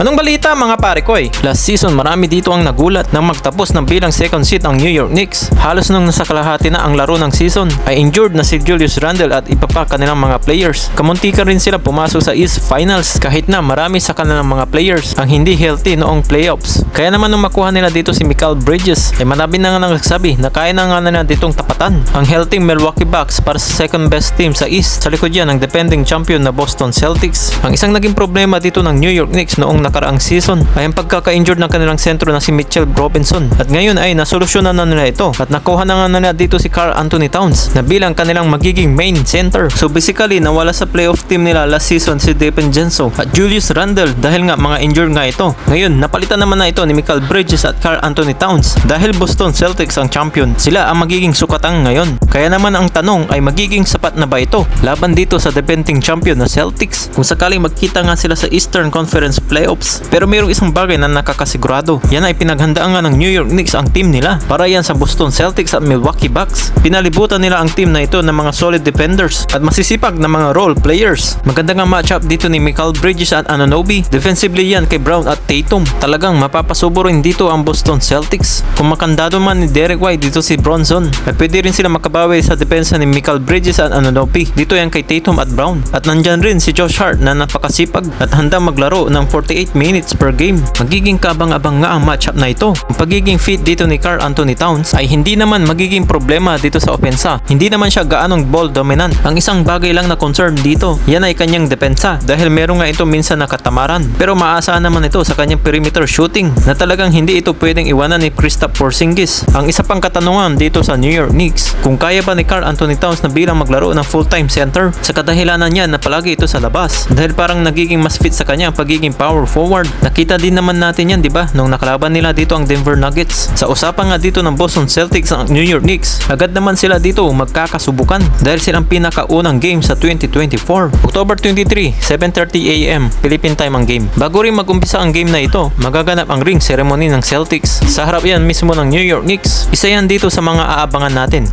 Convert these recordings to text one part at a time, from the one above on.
Anong balita mga pare ko Last season marami dito ang nagulat nang magtapos ng bilang second seed ang New York Knicks. Halos nung nasa kalahati na ang laro ng season ay injured na si Julius Randle at iba pa kanilang mga players. Kamuntikan rin sila pumasok sa East Finals kahit na marami sa kanilang mga players ang hindi healthy noong playoffs. Kaya naman nung makuha nila dito si Mikal Bridges ay marami na nga nagsabi na kaya na nga nila ditong tapatan ang healthy Milwaukee Bucks para sa second best team sa East. Sa likod yan ang defending champion na Boston Celtics. Ang isang naging problema dito ng New York Knicks noong nakaraang season ay ang pagkaka-injured ng kanilang sentro na si Mitchell Robinson. At ngayon ay nasolusyonan na nila ito at nakuha na nga nila dito si Karl Anthony Towns na bilang kanilang magiging main center. So basically nawala sa playoff team nila last season si DiVincenzo at Julius Randle dahil nga mga injured nga ito. Ngayon napalitan naman na ito ni Mikal Bridges at Karl Anthony Towns dahil Boston Celtics ang champion. Sila ang magiging sukatang ngayon. Kaya naman ang tanong ay magiging sapat na ba ito laban dito sa defending champion na Celtics kung sakaling magkita nga sila sa Eastern Conference Playoffs. Pero mayroong isang bagay na nakakasigurado. Yan ay pinaghandaan nga ng New York Knicks ang team nila para yan sa Boston Celtics at Milwaukee Bucks. Pinalibutan nila ang team na ito ng mga solid defenders at masisipag na mga role players. Maganda nga matchup dito ni Mikal Bridges at Anunoby. Defensively yan kay Brown at Tatum. Talagang mapapasubo rin dito ang Boston Celtics. Kung makandado man ni Derek White dito si Bronson ay pwede rin sila makabawi sa depensa ni Mikal Bridges at Anunoby. Dito yan kay Tatum at Brown. At nandyan rin si Josh Hart na napakasipag at handa maglaro ng 48 minutes per game. Magiging kabang-abang nga ang matchup na ito. Ang pagiging fit dito ni Karl Anthony Towns ay hindi naman magiging problema dito sa opensa. Hindi naman siya gaanong ball dominant. Ang isang bagay lang na concern dito, yan ay kanyang depensa dahil meron nga ito minsan nakatamaran. Pero maasahan naman ito sa kanyang perimeter shooting na talagang hindi ito pwedeng iwanan ni Kristaps Porzingis. Ang isa pang katanungan dito sa New York Knicks, kung kaya ba ni Karl Anthony Towns na bilang maglaro ng full-time center sa kadahilanan niya na palagi ito sa labas dahil parang nagiging mas fit sa kanya ang pagiging power forward. Nakita din naman natin yan, di ba? Nung nakalaban nila dito ang Denver Nuggets. Sa usapan nga dito ng Boston Celtics ang New York Knicks, agad naman sila dito magkakasubukan dahil silang pinakaunang game sa 2024. October 23, 7:30 AM Philippine time ang game. Bago rin mag-umpisa ang game na ito, magaganap ang ring ceremony ng Celtics. Sa harap yan mismo ng New York Knicks. Isa yan dito sa mga aabangan natin.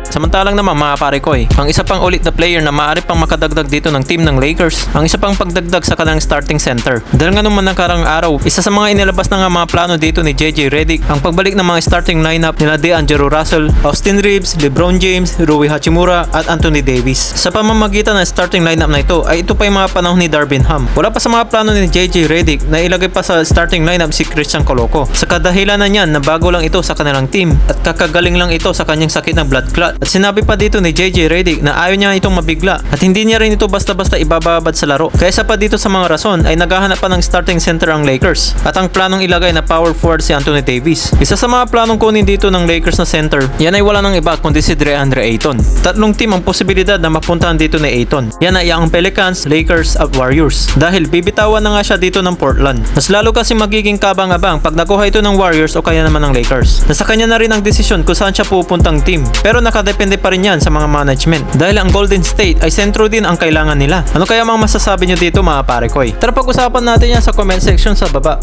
Samantalang naman mga pare ko ang isa pang ulit na player na maaari pang makadagdag dito ng team ng Lakers, ang isa pang pagdagdag sa kanilang starting center. Dahil nga naman nakarang araw, isa sa mga inilabas na nga mga plano dito ni JJ Redick, ang pagbalik ng mga starting lineup nila D'Angelo Russell, Austin Reeves, LeBron James, Rui Hachimura at Anthony Davis. Sa pamamagitan ng starting lineup na ito ay ito pa yung mga panahon ni Darvin Ham. Wala pa sa mga plano ni JJ Redick na ilagay pa sa starting lineup si Christian Coloco. Sa kadahilanan niyan na bago lang ito sa kanilang team at kakagaling lang ito sa kanyang sakit na blood clot. At sinabi pa dito ni JJ Redick na ayaw niya itong mabigla at hindi niya rin ito basta-basta ibababad sa laro. Kaysa pa dito sa mga rason ay naghahanap pa ng starting center ang Lakers at ang planong ilagay na power forward si Anthony Davis. Isa sa mga planong kunin dito ng Lakers na center, yan ay wala nang iba kundi si DeAndre Ayton. Tatlong team ang posibilidad na mapuntahan dito ni Ayton. Yan ay ang Pelicans, Lakers at Warriors. Dahil bibitawan na nga siya dito ng Portland. Mas lalo kasi magiging kabang-abang pag nakuha ito ng Warriors o kaya naman ng Lakers. Nasa kanya na rin ang desisyon kung saan siya pupuntang team. Pero nakadepende pa rin yan sa mga management. Dahil ang Golden State ay sentro din ang kailangan nila. Ano kaya mga masasabi nyo dito mga pare ko? Tara pag-usapan natin yan sa comment section sa baba.